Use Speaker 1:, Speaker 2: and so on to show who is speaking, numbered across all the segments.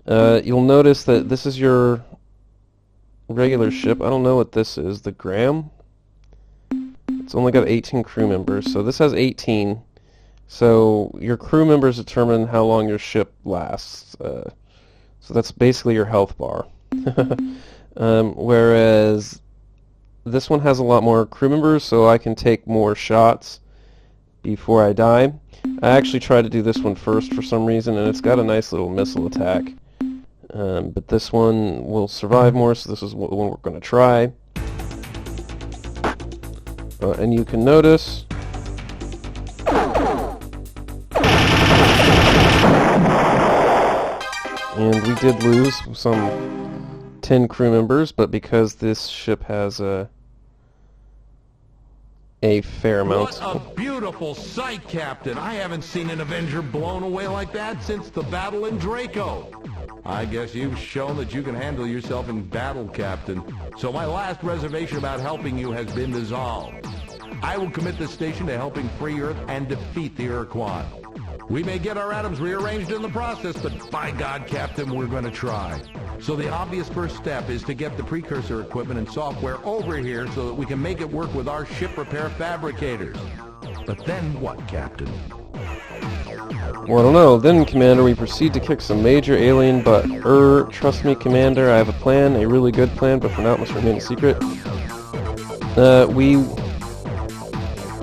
Speaker 1: You'll notice that this is your regular ship. I don't know what this is. The Graham? It's only got 18 crew members, so this has 18. So your crew members determine how long your ship lasts. So that's basically your health bar. Whereas this one has a lot more crew members, so I can take more shots before I die. I actually tried to do this one first for some reason, and it's got a nice little missile attack. But this one will survive more, so this is the one we're going to try. And you can notice and we did lose some 10 crew members, but because this ship has a fair amount.
Speaker 2: What a beautiful sight, Captain. I haven't seen an Avenger blown away like that since the battle in Draco. I guess you've shown that you can handle yourself in battle, Captain. So my last reservation about helping you has been dissolved. I will commit this station to helping free Earth and defeat the Ur-quan. We may get our atoms rearranged in the process, but by God, Captain, we're going to try. So the obvious first step is to get the precursor equipment and software over here so that we can make it work with our ship repair fabricators. But then what, Captain?
Speaker 1: Well, I don't know. Then, Commander, we proceed to kick some major alien butt. Trust me, Commander, I have a plan, a really good plan, but for now it must remain a secret.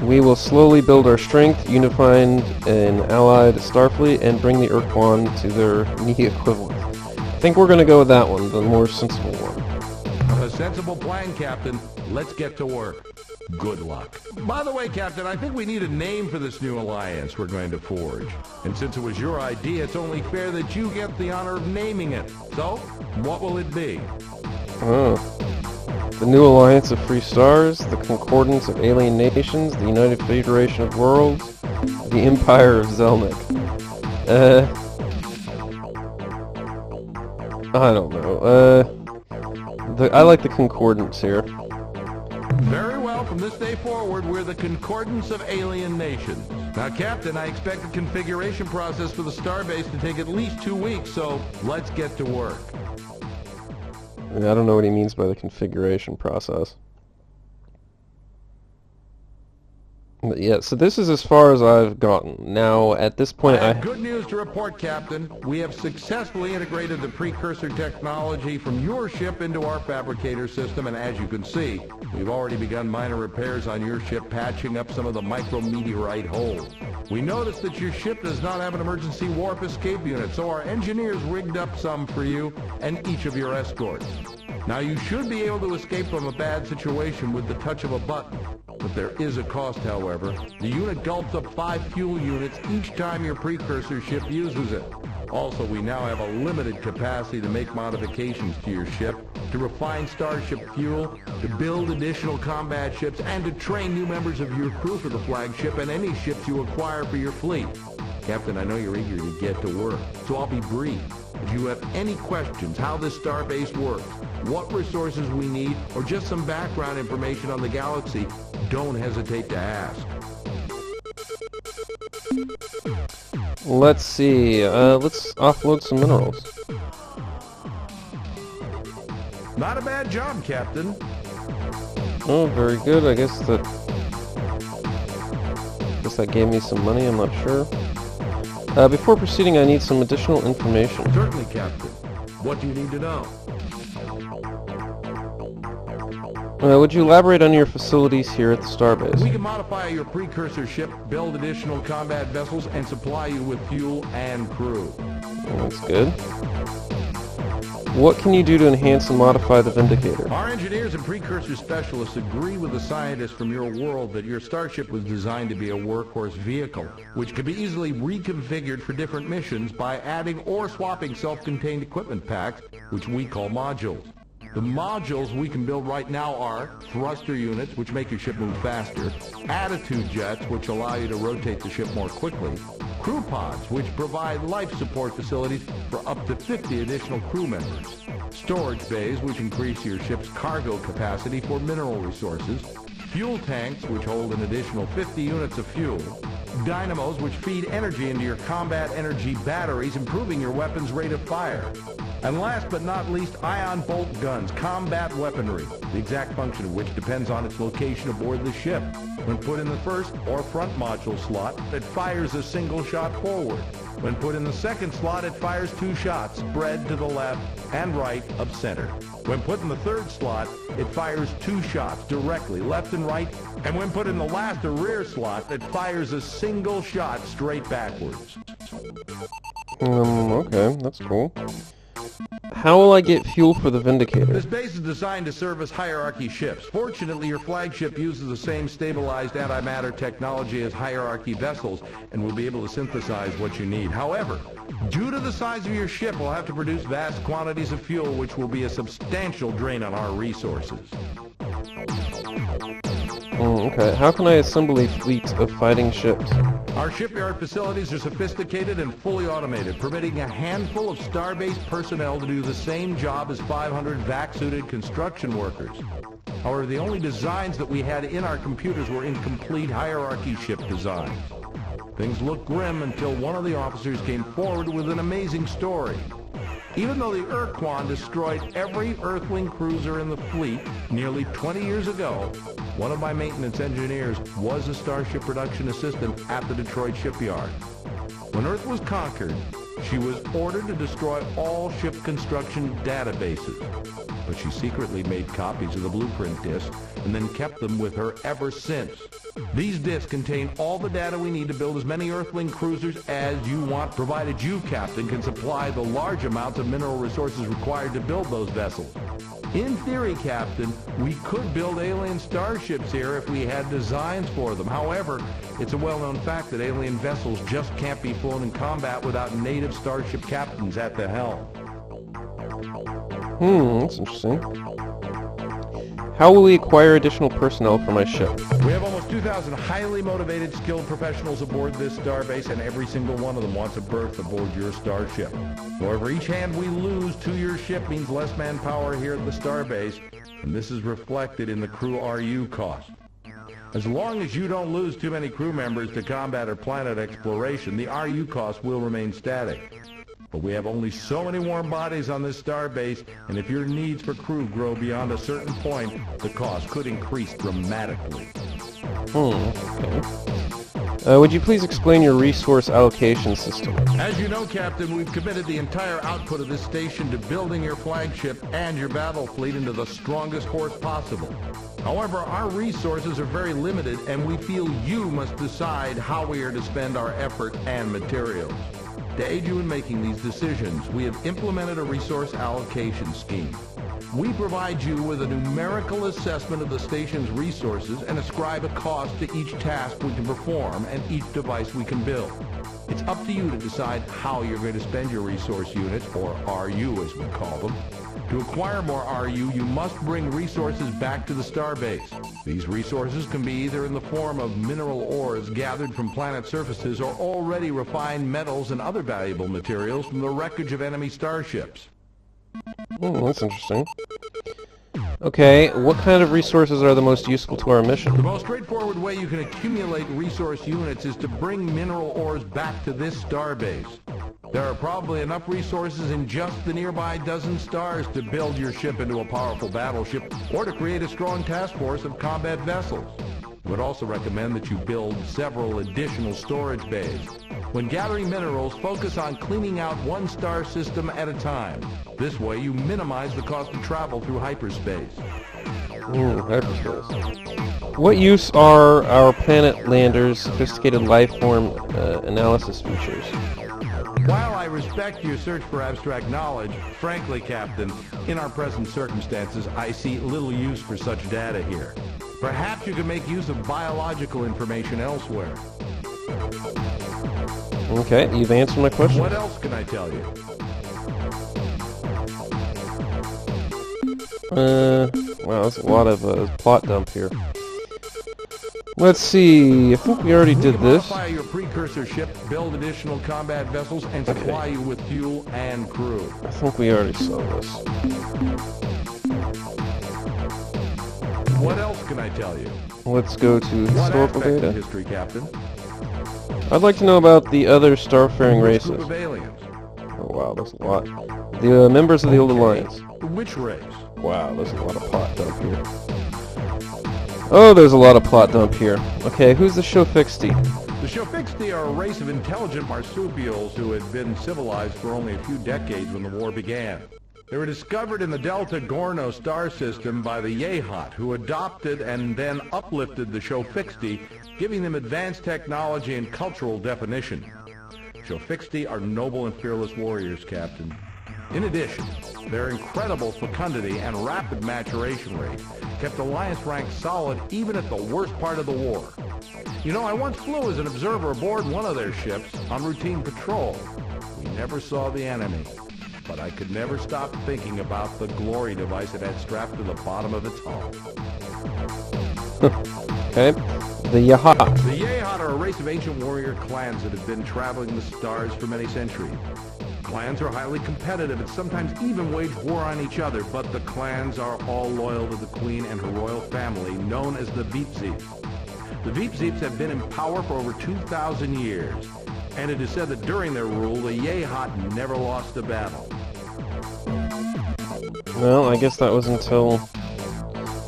Speaker 1: We will slowly build our strength, unifying an allied Starfleet, and bring the Ur-quan to their knee equivalent. I think we're going to go with that one, the more sensible one.
Speaker 2: A sensible plan, Captain. Let's get to work. Good luck. By the way, Captain, I think we need a name for this new alliance we're going to forge. And since it was your idea, it's only fair that you get the honor of naming it. So, what will it be?
Speaker 1: The New Alliance of Free Stars, the Concordance of Alien Nations, the United Federation of Worlds, the Empire of Zelnick. I don't know. I like the Concordance here.
Speaker 2: Very well. From this day forward, we're the Concordance of Alien Nations. Now, Captain, I expect the configuration process for the starbase to take at least 2 weeks, so let's get to work.
Speaker 1: I don't know what he means by the configuration process. But yeah, so this is as far as I've gotten. Now, at this point,
Speaker 2: I have good news to report, Captain. We have successfully integrated the precursor technology from your ship into our fabricator system, and as you can see, we've already begun minor repairs on your ship, patching up some of the micrometeorite holes. We noticed that your ship does not have an emergency warp escape unit, so our engineers rigged up some for you and each of your escorts. Now, you should be able to escape from a bad situation with the touch of a button. But there is a cost, however. The unit gulps up 5 fuel units each time your precursor ship uses it. Also, we now have a limited capacity to make modifications to your ship, to refine starship fuel, to build additional combat ships, and to train new members of your crew for the flagship and any ships you acquire for your fleet. Captain, I know you're eager to get to work, so I'll be brief. If you have any questions how this starbase works, what resources we need, or just some background information on the galaxy, don't hesitate to ask.
Speaker 1: let's see. Let's offload some minerals.
Speaker 2: Not a bad job, Captain.
Speaker 1: Oh, very good. I guess that gave me some money. I'm not sure. Before proceeding, I need some additional information.
Speaker 2: Certainly, Captain. What do you need to know?
Speaker 1: Would you elaborate on your facilities here at the starbase?
Speaker 2: We can modify your precursor ship, build additional combat vessels, and supply you with fuel and crew.
Speaker 1: That's good. What can you do to enhance and modify the Vindicator?
Speaker 2: Our engineers and precursor specialists agree with the scientists from your world that your starship was designed to be a workhorse vehicle, which can be easily reconfigured for different missions by adding or swapping self-contained equipment packs, which we call modules. The modules we can build right now are thruster units, which make your ship move faster, attitude jets, which allow you to rotate the ship more quickly, crew pods, which provide life support facilities for up to 50 additional crew members, storage bays, which increase your ship's cargo capacity for mineral resources, fuel tanks, which hold an additional 50 units of fuel, dynamos, which feed energy into your combat energy batteries, improving your weapon's rate of fire. And last but not least, ion bolt guns, combat weaponry, the exact function of which depends on its location aboard the ship. When put in the first or front module slot, it fires a single shot forward. When put in the second slot, it fires 2 shots, spread to the left and right of center. When put in the third slot, it fires 2 shots directly left and right. And when put in the last or rear slot, it fires a single shot straight backwards.
Speaker 1: Okay, that's cool. How will I get fuel for the Vindicator?
Speaker 2: This base is designed to service hierarchy ships. Fortunately, your flagship uses the same stabilized antimatter technology as hierarchy vessels and will be able to synthesize what you need. However, due to the size of your ship, we'll have to produce vast quantities of fuel, which will be a substantial drain on our resources.
Speaker 1: Okay. How can I assemble a fleet of fighting ships?
Speaker 2: Our shipyard facilities are sophisticated and fully automated, permitting a handful of Starbase personnel to do the same job as 500 vac-suited construction workers. However, the only designs that we had in our computers were incomplete hierarchy ship designs. Things looked grim until one of the officers came forward with an amazing story. Even though the Ur-quan destroyed every Earthling cruiser in the fleet nearly 20 years ago, one of my maintenance engineers was a Starship production assistant at the Detroit shipyard. When Earth was conquered, she was ordered to destroy all ship construction databases, but she secretly made copies of the blueprint discs and then kept them with her ever since. These discs contain all the data we need to build as many Earthling cruisers as you want, provided you, Captain, can supply the large amounts of mineral resources required to build those vessels. In theory, Captain, we could build alien starships here if we had designs for them. However, it's a well-known fact that alien vessels just can't be flown in combat without native starship captains at the helm.
Speaker 1: That's interesting. How will we acquire additional personnel for my ship?
Speaker 2: We have almost 2,000 highly motivated, skilled professionals aboard this starbase, and every single one of them wants a berth aboard your starship. However, each hand we lose to your ship means less manpower here at the starbase, and this is reflected in the crew RU cost. As long as you don't lose too many crew members to combat or planet exploration, the RU cost will remain static. But we have only so many warm bodies on this starbase, and if your needs for crew grow beyond a certain point, the cost could increase dramatically.
Speaker 1: Okay. Would you please explain your resource allocation system?
Speaker 2: As you know, Captain, we've committed the entire output of this station to building your flagship and your battle fleet into the strongest force possible. However, our resources are very limited, and we feel you must decide how we are to spend our effort and materials. To aid you in making these decisions, we have implemented a resource allocation scheme. We provide you with a numerical assessment of the station's resources and ascribe a cost to each task we can perform and each device we can build. It's up to you to decide how you're going to spend your resource units, or RU as we call them. To acquire more RU, you must bring resources back to the starbase. These resources can be either in the form of mineral ores gathered from planet surfaces or already refined metals and other valuable materials from the wreckage of enemy starships.
Speaker 1: That's interesting. Okay, what kind of resources are the most useful to our mission?
Speaker 2: The most straightforward way you can accumulate resource units is to bring mineral ores back to this starbase. There are probably enough resources in just the nearby dozen stars to build your ship into a powerful battleship or to create a strong task force of combat vessels. I would also recommend that you build several additional storage bays. When gathering minerals, focus on cleaning out one star system at a time. This way you minimize the cost of travel through hyperspace.
Speaker 1: Hyperspace. What use are our planet landers' sophisticated life form analysis features?
Speaker 2: While I respect your search for abstract knowledge, frankly, Captain, in our present circumstances, I see little use for such data here. Perhaps you could make use of biological information elsewhere.
Speaker 1: Okay, you've answered my question.
Speaker 2: What else can I tell you?
Speaker 1: Wow, that's a lot of plot dump here. Let's see, I think we already did this.
Speaker 2: Modify your precursor ship, build additional combat vessels, and supply you with fuel and crew.
Speaker 1: I think we already saw this.
Speaker 2: What else can I tell you?
Speaker 1: Let's go to
Speaker 2: What
Speaker 1: historical
Speaker 2: aspect
Speaker 1: data.
Speaker 2: of history, Captain?
Speaker 1: I'd like to know about the other starfaring
Speaker 2: Which
Speaker 1: races.
Speaker 2: group of aliens?
Speaker 1: Oh wow, there's a lot. The members of the Old Alliance.
Speaker 2: Which race?
Speaker 1: Wow, there's a lot of plot dump here. Oh, there's a lot of plot dump here. Okay, who's the Shofixti?
Speaker 2: The Shofixti are a race of intelligent marsupials who had been civilized for only a few decades when the war began. They were discovered in the Delta Gorno star system by the Yehat, who adopted and then uplifted the Shofixti, giving them advanced technology and cultural definition. Shofixti are noble and fearless warriors, Captain. In addition, their incredible fecundity and rapid maturation rate kept Alliance ranks solid even at the worst part of the war. You know, I once flew as an observer aboard one of their ships on routine patrol. We never saw the enemy, but I could never stop thinking about the glory device it had strapped to the bottom of its hull.
Speaker 1: Okay, the Yahat.
Speaker 2: The Yehat are a race of ancient warrior clans that have been traveling the stars for many centuries. Clans are highly competitive and sometimes even wage war on each other, but the clans are all loyal to the Queen and her royal family, known as the Veepzeeps. The Veepzeeps have been in power for over 2,000 years, and it is said that during their rule, the Yehat never lost a battle.
Speaker 1: Well, I guess that was until...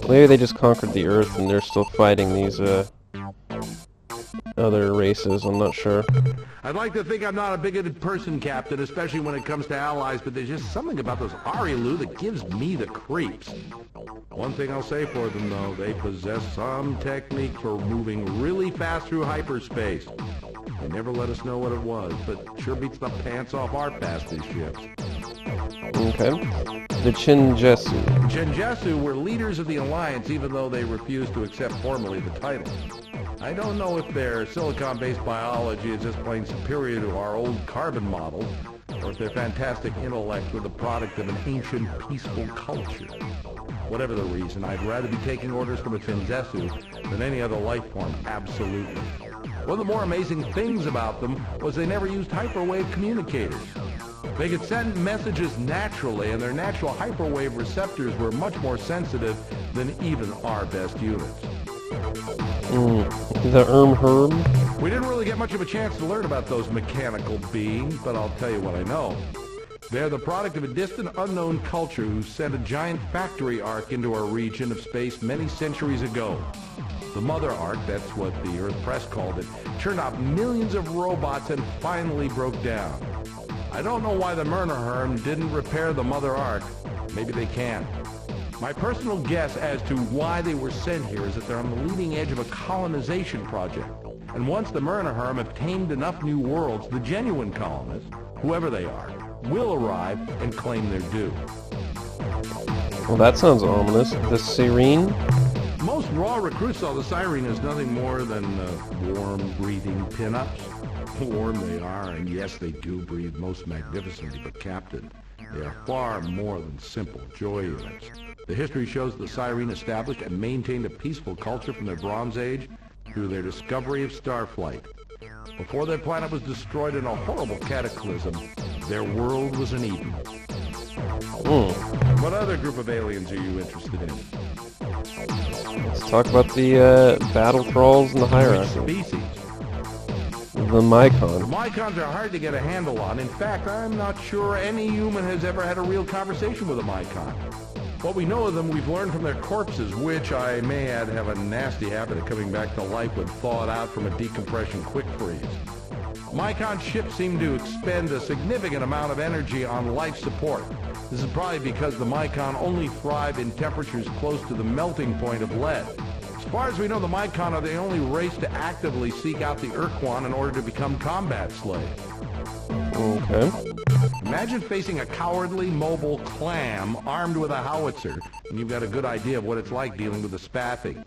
Speaker 1: Maybe they just conquered the Earth and they're still fighting these, other races, I'm not sure.
Speaker 2: I'd like to think I'm not a bigoted person, Captain, especially when it comes to allies, but there's just something about those Arielu that gives me the creeps. One thing I'll say for them, though, they possess some technique for moving really fast through hyperspace. They never let us know what it was, but sure beats the pants off our fastest ships.
Speaker 1: Okay. The Chinjesu.
Speaker 2: Chinjesu were leaders of the Alliance, even though they refused to accept formally the title. I don't know if their silicon-based biology is just plain superior to our old carbon model, or if their fantastic intellect were the product of an ancient, peaceful culture. Whatever the reason, I'd rather be taking orders from a Chinjesu than any other life form, absolutely. One of the more amazing things about them was they never used hyperwave communicators. They could send messages naturally, and their natural hyperwave receptors were much more sensitive than even our best units.
Speaker 1: The Herm.
Speaker 2: We didn't really get much of a chance to learn about those mechanical beings, but I'll tell you what I know. They're the product of a distant, unknown culture who sent a giant factory arc into our region of space many centuries ago. The Mother Arc, that's what the Earth Press called it, churned out millions of robots and finally broke down. I don't know why the Myrnaherm didn't repair the Mother Arc. Maybe they can. My personal guess as to why they were sent here is that they're on the leading edge of a colonization project. And once the Myrnaherm have tamed enough new worlds, the genuine colonists, whoever they are, will arrive and claim their due.
Speaker 1: Well, that sounds ominous. The Serene?
Speaker 2: Most raw recruits saw the Siren as nothing more than warm, breathing pinups. Warm they are, and yes, they do breathe most magnificently, but Captain, they are far more than simple joy units. The history shows the Siren established and maintained a peaceful culture from their Bronze Age through their discovery of starflight. Before their planet was destroyed in a horrible cataclysm, their world was an Eden. What other group of aliens are you interested in?
Speaker 1: Let's talk about the battle thralls and the hierarchy.
Speaker 2: Which species?
Speaker 1: The Mycon.
Speaker 2: The Mycons are hard to get a handle on. In fact, I'm not sure any human has ever had a real conversation with a Mycon. What we know of them, we've learned from their corpses, which, I may add, have a nasty habit of coming back to life when thawed out from a decompression quick freeze. Mycon ships seem to expend a significant amount of energy on life support. This is probably because the Mycon only thrive in temperatures close to the melting point of lead. As far as we know, the Mycon are the only race to actively seek out the Ur-quan in order to become combat slaves.
Speaker 1: Okay.
Speaker 2: Imagine facing a cowardly, mobile clam armed with a howitzer, and you've got a good idea of what it's like dealing with a Spathi.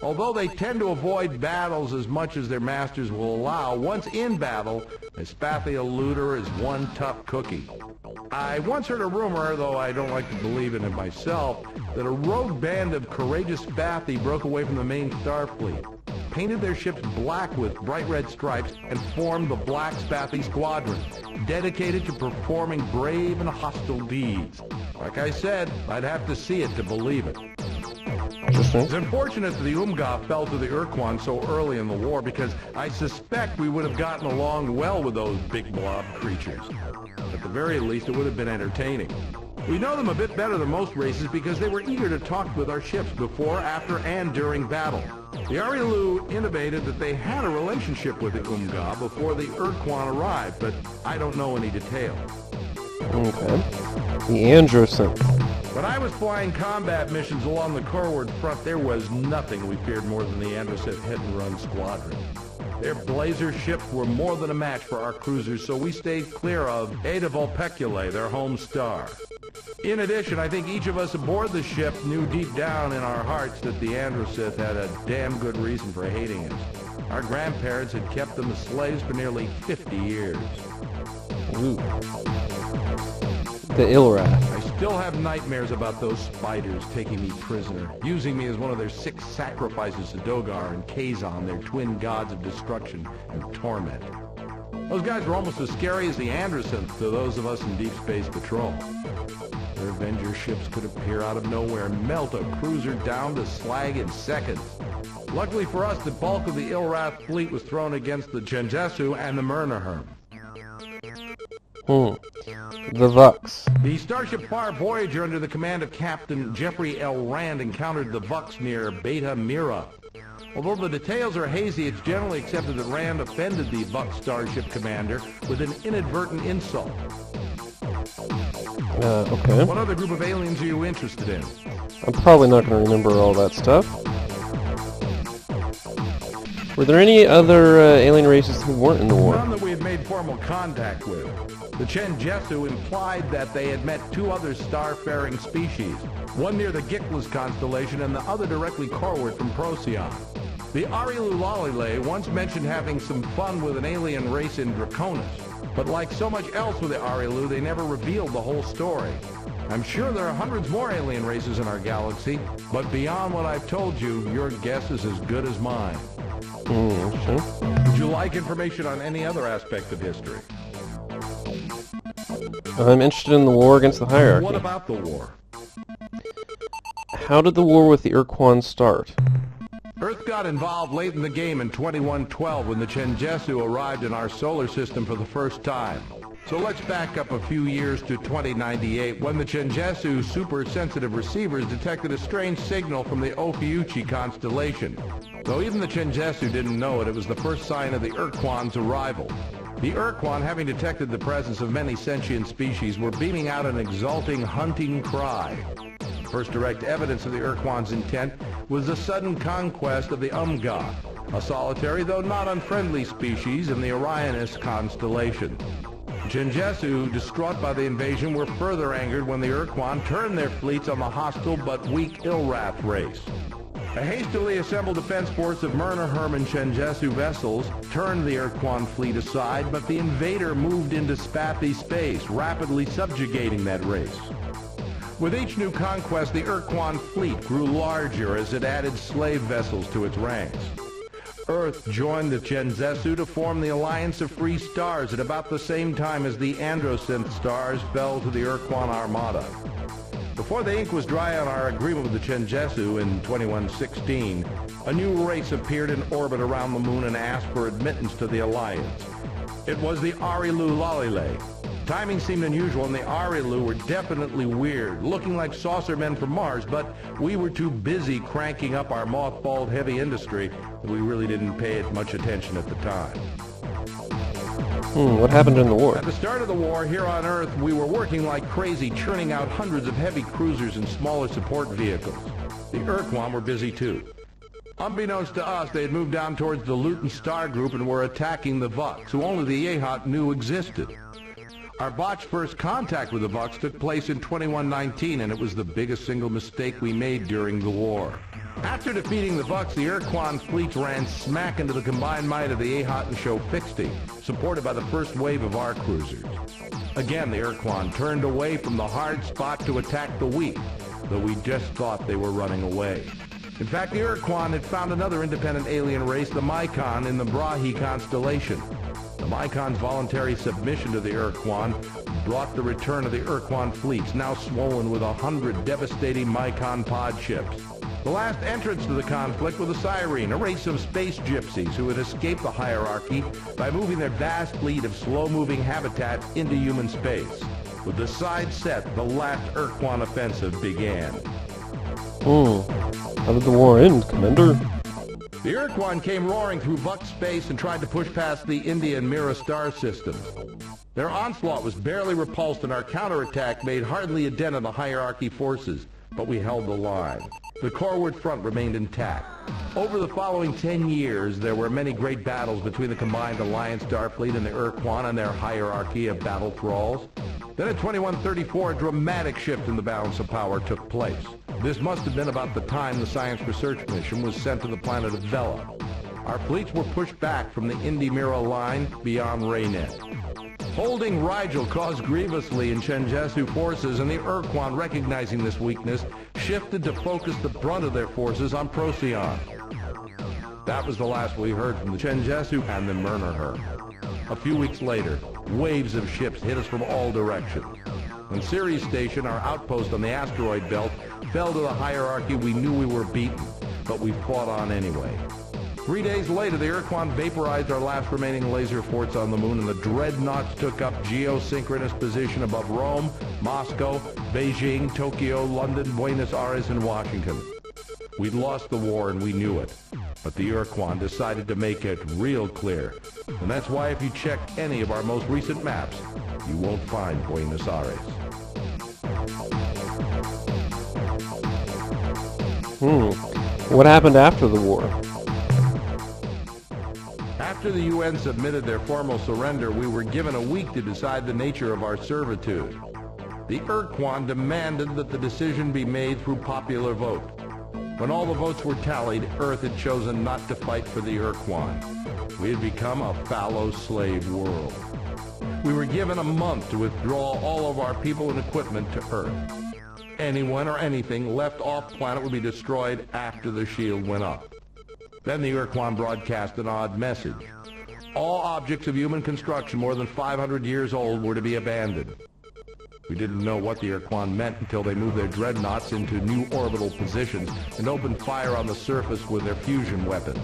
Speaker 2: Although they tend to avoid battles as much as their masters will allow, once in battle, a Spathi eluder is one tough cookie. I once heard a rumor, though I don't like to believe in it myself, that a rogue band of courageous Spathi broke away from the main Starfleet, painted their ships black with bright red stripes, and formed the Black Spathi Squadron, dedicated to performing brave and hostile deeds. Like I said, I'd have to see it to believe it.
Speaker 1: Interesting.
Speaker 2: It's unfortunate that the Umga fell to the Ur-quan so early in the war because I suspect we would have gotten along well with those big blob creatures. At the very least, it would have been entertaining. We know them a bit better than most races because they were eager to talk with our ships before, after, and during battle. The Arilu intimated that they had a relationship with the Umga before the Ur-quan arrived, but I don't know any detail.
Speaker 1: Okay. The Androsen.
Speaker 2: When I was flying combat missions along the Corward front, there was nothing we feared more than the Androset hit-and-run squadron. Their blazer ships were more than a match for our cruisers, so we stayed clear of Eta Vulpeculae, their home star. In addition, I think each of us aboard the ship knew deep down in our hearts that the Androset had a damn good reason for hating us. Our grandparents had kept them as slaves for nearly 50 years.
Speaker 1: Ooh. The Ilrath.
Speaker 2: I still have nightmares about those spiders taking me prisoner, using me as one of their 6 sacrifices to Dogar and Kazon, their twin gods of destruction and torment. Those guys were almost as scary as the Androsens to those of us in Deep Space Patrol. Their Avenger ships could appear out of nowhere and melt a cruiser down to slag in seconds. Luckily for us, the bulk of the Ilrath fleet was thrown against the Chenjesu and the Myrnaherm.
Speaker 1: The Vux.
Speaker 2: The Starship Far Voyager under the command of Captain Jeffrey L. Rand encountered the Vux near Beta Mira. Although the details are hazy, it's generally accepted that Rand offended the Vux starship commander with an inadvertent insult.
Speaker 1: Okay.
Speaker 2: What other group of aliens are you interested in?
Speaker 1: I'm probably not going to remember all that stuff. Were there any other alien races who weren't in the war?
Speaker 2: None that we had made formal contact with. The Chenjesu implied that they had met 2 other star-faring species, one near the Gickless constellation and the other directly coreward from Procyon. The Arilu Lalile once mentioned having some fun with an alien race in Draconis, but like so much else with the Arilu, they never revealed the whole story. I'm sure there are hundreds more alien races in our galaxy, but beyond what I've told you, your guess is as good as mine.
Speaker 1: Sure.
Speaker 2: Would you like information on any other aspect of history?
Speaker 1: I'm interested in the war against the hierarchy.
Speaker 2: What about the war?
Speaker 1: How did the war with the Ur-quan start?
Speaker 2: Earth got involved late in the game in 2112 when the Chenjesu arrived in our solar system for the first time. So let's back up a few years to 2098 when the Chenjesu super-sensitive receivers detected a strange signal from the Ophiuchi constellation. Though even the Chenjesu didn't know it, it was the first sign of the Ur-quan's arrival. The Ur-quan, having detected the presence of many sentient species, were beaming out an exulting hunting cry. First direct evidence of the Ur-quan's intent was the sudden conquest of the Umga, a solitary though not unfriendly species in the Orionis constellation. Chenjesu, distraught by the invasion, were further angered when the Ur-quan turned their fleets on the hostile but weak Ilrath race. A hastily assembled defense force of Myrnaherm and Chenjesu vessels turned the Ur-quan fleet aside, but the invader moved into Spathi space, rapidly subjugating that race. With each new conquest, the Ur-quan fleet grew larger as it added slave vessels to its ranks. Earth joined the Chenjesu to form the Alliance of Free Stars at about the same time as the Androsynth stars fell to the Ur-quan armada. Before the ink was dry on our agreement with the Chenjesu in 2116, a new race appeared in orbit around the moon and asked for admittance to the Alliance. It was the Arilu Lalile. Timing seemed unusual, and the Arilu were definitely weird, looking like saucer men from Mars, but we were too busy cranking up our mothballed heavy industry that we really didn't pay it much attention at the time.
Speaker 1: What happened in the war?
Speaker 2: At the start of the war, here on Earth, we were working like crazy, churning out hundreds of heavy cruisers and smaller support vehicles. The Ur-quan were busy too. Unbeknownst to us, they had moved down towards the Luton Star Group and were attacking the Vux, who only the Yehat knew existed. Our botched first contact with the Vux took place in 2119, and it was the biggest single mistake we made during the war. After defeating the Vux, the Ur-quan fleets ran smack into the combined might of the Yehat and Shofixti, supported by the first wave of our cruisers. Again, the Ur-quan turned away from the hard spot to attack the weak, though we just thought they were running away. In fact, the Ur-quan had found another independent alien race, the Mycon, in the Brahi constellation. The Mycon's voluntary submission to the Ur-quan brought the return of the Ur-quan fleets, now swollen with 100 devastating Mycon pod ships. The last entrants to the conflict were the Siren, a race of space gypsies who had escaped the hierarchy by moving their vast fleet of slow-moving habitat into human space. With the side set, the last Ur-quan offensive began.
Speaker 1: How did the war end, Commander?
Speaker 2: The Ur-quan came roaring through Vux space and tried to push past the India and Mira star systems. Their onslaught was barely repulsed, and our counterattack made hardly a dent in the hierarchy forces, but we held the line. The coreward front remained intact. Over the following 10 years, there were many great battles between the combined Alliance Starfleet and the Ur-quan and their hierarchy of battle thralls. Then in 2134, a dramatic shift in the balance of power took place. This must have been about the time the science research mission was sent to the planet of Vela. Our fleets were pushed back from the Indy-Mira line beyond Raynet. Holding Rigel caused grievously in Chenjesu forces, and the Ur-quan, recognizing this weakness, shifted to focus the brunt of their forces on Procyon. That was the last we heard from the Chenjesu and the Murnaher. A few weeks later, waves of ships hit us from all directions. When Ceres Station, our outpost on the asteroid belt, fell to the hierarchy, we knew we were beaten, but we fought on anyway. 3 days later, the Ur-quan vaporized our last remaining laser forts on the moon, and the dreadnoughts took up geosynchronous position above Rome, Moscow, Beijing, Tokyo, London, Buenos Aires, and Washington. We'd lost the war, and we knew it. But the Ur-quan decided to make it real clear. And that's why if you check any of our most recent maps, you won't find Buenos Aires.
Speaker 1: What happened after the war?
Speaker 2: After the UN submitted their formal surrender, we were given a week to decide the nature of our servitude. The Ur-quan demanded that the decision be made through popular vote. When all the votes were tallied, Earth had chosen not to fight for the Ur-quan. We had become a fallow slave world. We were given a month to withdraw all of our people and equipment to Earth. Anyone or anything left off planet would be destroyed after the shield went up. Then the Ur-quan broadcast an odd message. All objects of human construction more than 500 years old were to be abandoned. We didn't know what the Ur-quan meant until they moved their dreadnoughts into new orbital positions and opened fire on the surface with their fusion weapons.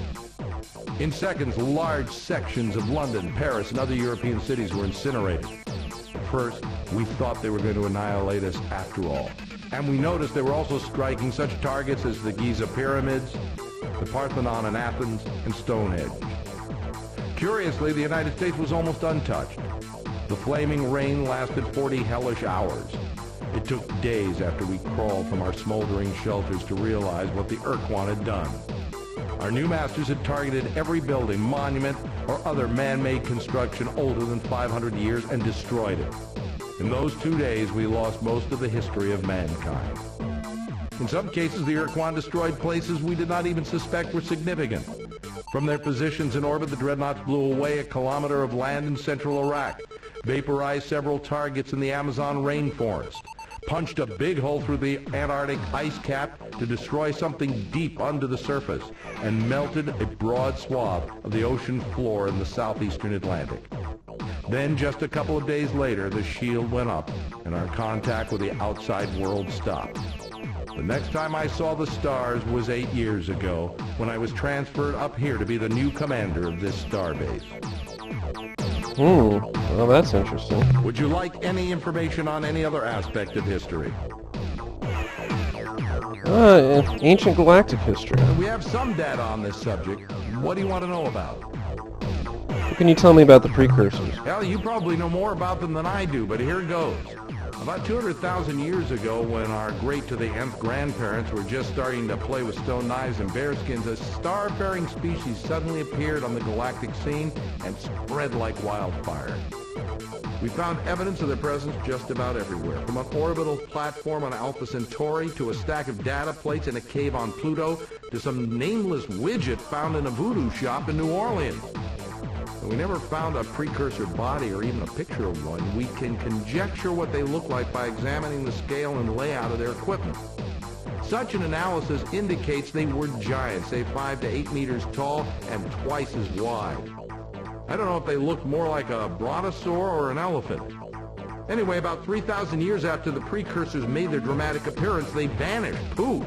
Speaker 2: In seconds, large sections of London, Paris, and other European cities were incinerated. At first, we thought they were going to annihilate us after all. And we noticed they were also striking such targets as the Giza Pyramids, the Parthenon in Athens, and Stonehenge. Curiously, the United States was almost untouched. The flaming rain lasted 40 hellish hours. It took days after we crawled from our smoldering shelters to realize what the Ur-quan had done. Our new masters had targeted every building, monument, or other man-made construction older than 500 years and destroyed it. In those 2 days, we lost most of the history of mankind. In some cases, the Ur-quan destroyed places we did not even suspect were significant. From their positions in orbit, the dreadnoughts blew away a kilometer of land in central Iraq, vaporized several targets in the Amazon rainforest, punched a big hole through the Antarctic ice cap to destroy something deep under the surface, and melted a broad swath of the ocean floor in the southeastern Atlantic. Then, just a couple of days later, the shield went up, and our contact with the outside world stopped. The next time I saw the stars was 8 years ago, when I was transferred up here to be the new commander of this starbase.
Speaker 1: Well, that's interesting.
Speaker 2: Would you like any information on any other aspect of history?
Speaker 1: Ancient galactic history.
Speaker 2: We have some data on this subject. What do you want to know about?
Speaker 1: What can you tell me about the precursors?
Speaker 2: Hell, you probably know more about them than I do, but here goes. About 200,000 years ago, when our great to the nth grandparents were just starting to play with stone knives and bearskins, a star-faring species suddenly appeared on the galactic scene and spread like wildfire. We found evidence of their presence just about everywhere, from an orbital platform on Alpha Centauri to a stack of data plates in a cave on Pluto to some nameless widget found in a voodoo shop in New Orleans. We never found a precursor body or even a picture of one. We can conjecture what they look like by examining the scale and layout of their equipment. Such an analysis indicates they were giants, say 5 to 8 meters tall and twice as wide. I don't know if they looked more like a brontosaur or an elephant. Anyway, about 3,000 years after the precursors made their dramatic appearance, they vanished. Poof!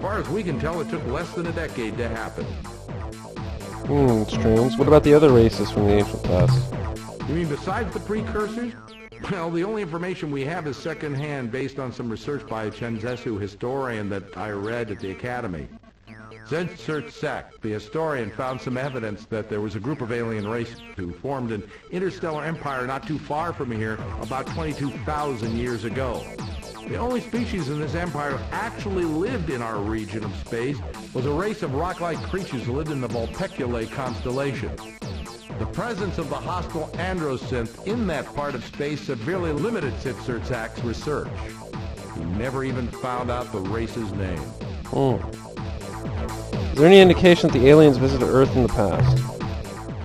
Speaker 2: far as we can tell, it took less than a decade to happen.
Speaker 1: Strange. What about the other races from the ancient past?
Speaker 2: You mean besides the precursors? Well, the only information we have is secondhand based on some research by a Chenzesu historian that I read at the academy. Zensert-Sek, the historian, found some evidence that there was a group of alien races who formed an interstellar empire not too far from here about 22,000 years ago. The only species in this empire who actually lived in our region of space was a race of rock-like creatures who lived in the Vulpeculae constellation. The presence of the hostile androsynth in that part of space severely limited Zensert-Sek's research. He never even found out the race's name.
Speaker 1: Is there any indication that the aliens visited Earth in the past?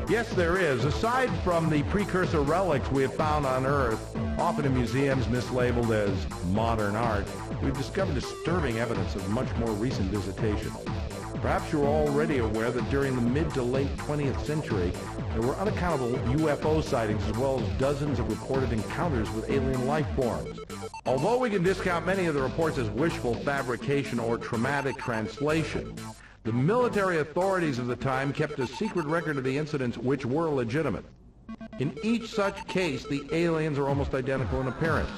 Speaker 2: Yes, there is. Aside from the precursor relics we have found on Earth, often in museums mislabeled as modern art, we've discovered disturbing evidence of much more recent visitation. Perhaps you're already aware that during the mid to late 20th century, there were unaccountable UFO sightings as well as dozens of reported encounters with alien life forms. Although we can discount many of the reports as wishful fabrication or traumatic translation, the military authorities of the time kept a secret record of the incidents which were legitimate. In each such case, the aliens are almost identical in appearance.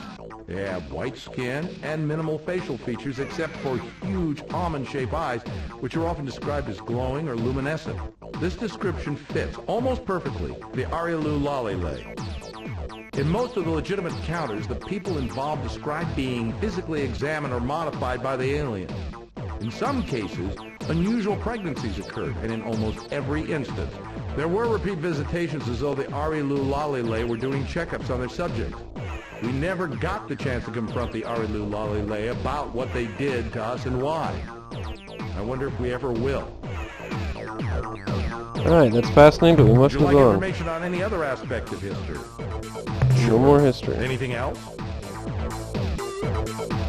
Speaker 2: They have white skin and minimal facial features except for huge almond-shaped eyes, which are often described as glowing or luminescent. This description fits almost perfectly the Arielu Lalile. In most of the legitimate encounters, the people involved describe being physically examined or modified by the alien. In some cases, unusual pregnancies occurred, and in almost every instance, there were repeat visitations as though the Arielu Lalile were doing checkups on their subjects. We never got the chance to confront the Arielu Lalile about what they did to us and why. I wonder if we ever will.
Speaker 1: Alright, that's fascinating, but we must
Speaker 2: Would you
Speaker 1: move
Speaker 2: like
Speaker 1: on.
Speaker 2: information on any other aspect of history?
Speaker 1: No more history.
Speaker 2: Anything else?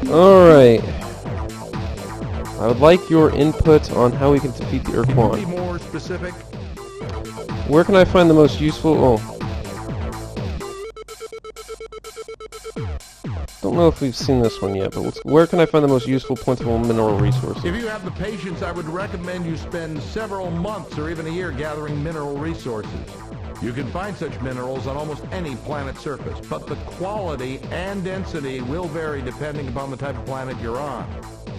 Speaker 1: Alright. I would like your input on how we can defeat the
Speaker 2: Can you be
Speaker 1: Ur-quan.
Speaker 2: more specific?
Speaker 1: Where can I find the most useful... Don't know if we've seen this one yet, but where can I find the most useful plentiful mineral resources?
Speaker 2: If you have the patience, I would recommend you spend several months or even a year gathering mineral resources. You can find such minerals on almost any planet's surface, but the quality and density will vary depending upon the type of planet you're on.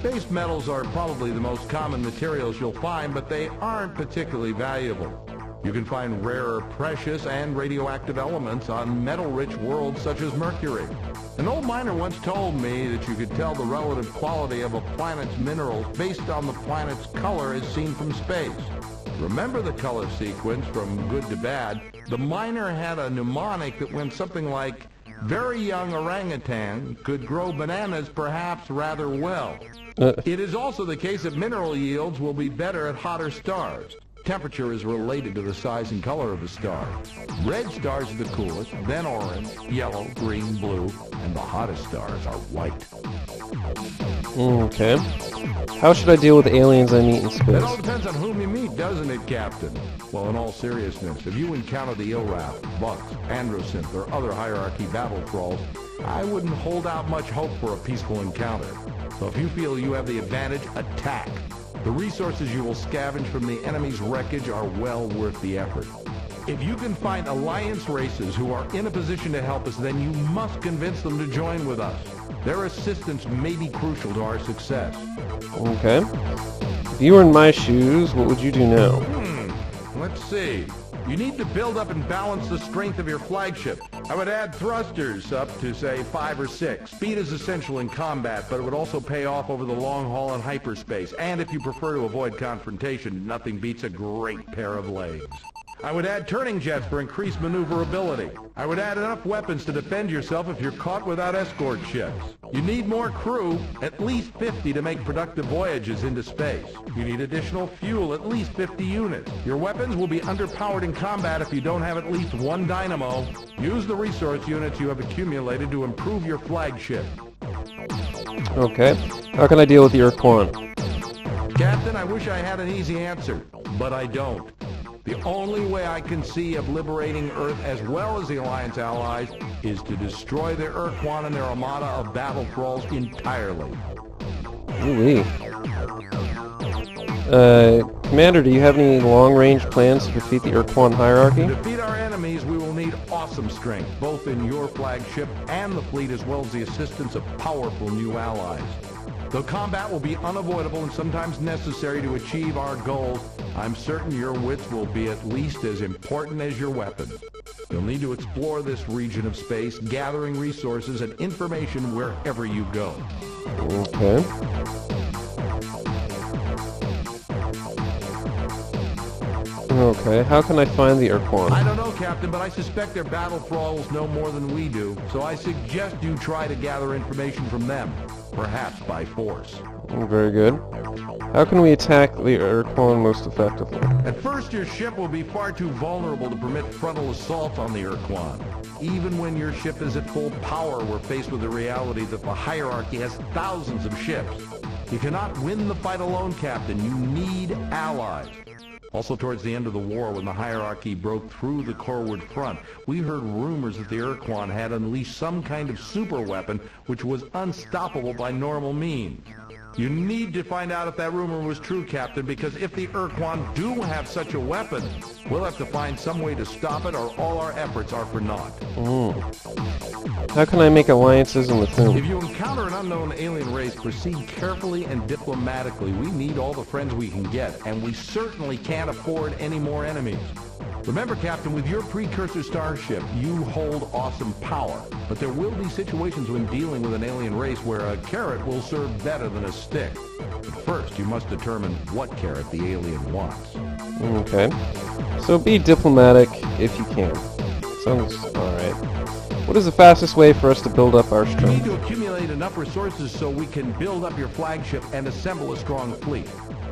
Speaker 2: Base metals are probably the most common materials you'll find, but they aren't particularly valuable. You can find rarer precious and radioactive elements on metal-rich worlds such as Mercury. An old miner once told me that you could tell the relative quality of a planet's minerals based on the planet's color as seen from space. Remember the color sequence from good to bad? The miner had a mnemonic that went something like, very young orangutan could grow bananas perhaps rather well. It is also the case that mineral yields will be better at hotter stars. Temperature is related to the size and color of the star. Red stars are the coolest, then orange, yellow, green, blue, and the hottest stars are white.
Speaker 1: Okay. How should I deal with aliens I meet in
Speaker 2: It all
Speaker 1: space?
Speaker 2: depends on whom you meet, doesn't it, Captain? Well, in all seriousness, if you encounter the Ilrath, Bucks, Androsynth, or other hierarchy battle thralls, I wouldn't hold out much hope for a peaceful encounter. So if you feel you have the advantage, attack. The resources you will scavenge from the enemy's wreckage are well worth the effort. If you can find alliance races who are in a position to help us, then you must convince them to join with us. Their assistance may be crucial to our success.
Speaker 1: Okay. If you were in my shoes, what would you do now?
Speaker 2: Let's see. You need to build up and balance the strength of your flagship. I would add thrusters up to, say, 5 or 6. Speed is essential in combat, but it would also pay off over the long haul in hyperspace. And if you prefer to avoid confrontation, nothing beats a great pair of legs. I would add turning jets for increased maneuverability. I would add enough weapons to defend yourself if you're caught without escort ships. You need more crew, at least 50 to make productive voyages into space. You need additional fuel, at least 50 units. Your weapons will be underpowered in combat if you don't have at least 1 dynamo. Use the resource units you have accumulated to improve your flagship.
Speaker 1: Okay. How can I deal with the Ur-quan?
Speaker 2: Captain, I wish I had an easy answer, but I don't. The only way I can see of liberating Earth as well as the Alliance allies is to destroy the Ur-quan and their armada of battle thralls entirely.
Speaker 1: Ooh-wee. Commander, do you have any long-range plans to defeat the Ur-quan hierarchy?
Speaker 2: To defeat our enemies, we will need awesome strength, both in your flagship and the fleet, as well as the assistance of powerful new allies. Though combat will be unavoidable and sometimes necessary to achieve our goals, I'm certain your wits will be at least as important as your weapons. You'll need to explore this region of space, gathering resources and information wherever you go.
Speaker 1: Okay. Okay, how can I find the Ur-quan?
Speaker 2: I don't know, Captain, but I suspect their battle thralls know more than we do, so I suggest you try to gather information from them, perhaps by force.
Speaker 1: Very good. How can we attack the Ur-quan most effectively?
Speaker 2: At first, your ship will be far too vulnerable to permit frontal assault on the Ur-quan. Even when your ship is at full power, we're faced with the reality that the hierarchy has thousands of ships. You cannot win the fight alone, Captain. You need allies. Also, towards the end of the war, when the hierarchy broke through the Corward front, we heard rumors that the Ur-quan had unleashed some kind of super weapon which was unstoppable by normal means. You need to find out if that rumor was true, Captain, because if the Ur-quan do have such a weapon, we'll have to find some way to stop it, or all our efforts are for naught.
Speaker 1: How can I make alliances in the tomb?
Speaker 2: If you encounter an unknown alien race, proceed carefully and diplomatically. We need all the friends we can get, and we certainly can't afford any more enemies. Remember, Captain, with your precursor starship, you hold awesome power. But there will be situations when dealing with an alien race where a carrot will serve better than a stick. But first, you must determine what carrot the alien wants.
Speaker 1: Okay. So be diplomatic if you can. Sounds alright. What is the fastest way for us to build up our
Speaker 2: You need
Speaker 1: strength?
Speaker 2: to accumulate enough resources so we can build up your flagship and assemble a strong fleet.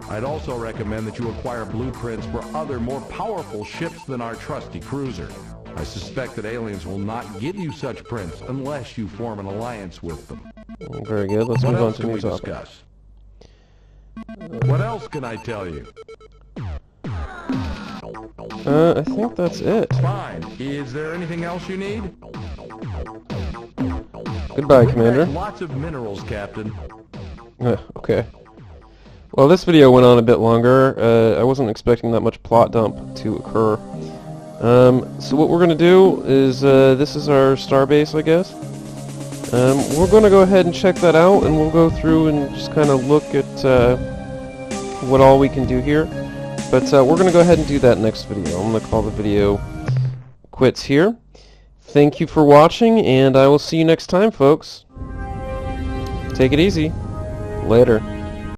Speaker 2: I'd also recommend that you acquire blueprints for other, more powerful ships than our trusty cruiser. I suspect that aliens will not give you such prints unless you form an alliance with them.
Speaker 1: Very good. Let's
Speaker 2: What
Speaker 1: move on
Speaker 2: else
Speaker 1: to
Speaker 2: can we
Speaker 1: new topic.
Speaker 2: discuss? What else can I tell you?
Speaker 1: I think that's it.
Speaker 2: Fine. Is there anything else you need?
Speaker 1: Goodbye,
Speaker 2: Bring
Speaker 1: Commander.
Speaker 2: back lots of minerals, Captain.
Speaker 1: Okay. Well, this video went on a bit longer. I wasn't expecting that much plot dump to occur. So what we're going to do is, this is our starbase, I guess. We're going to go ahead and check that out, and we'll go through and just kind of look at what all we can do here. But we're going to go ahead and do that next video. I'm going to call the video quits here. Thank you for watching, and I will see you next time, folks. Take it easy. Later.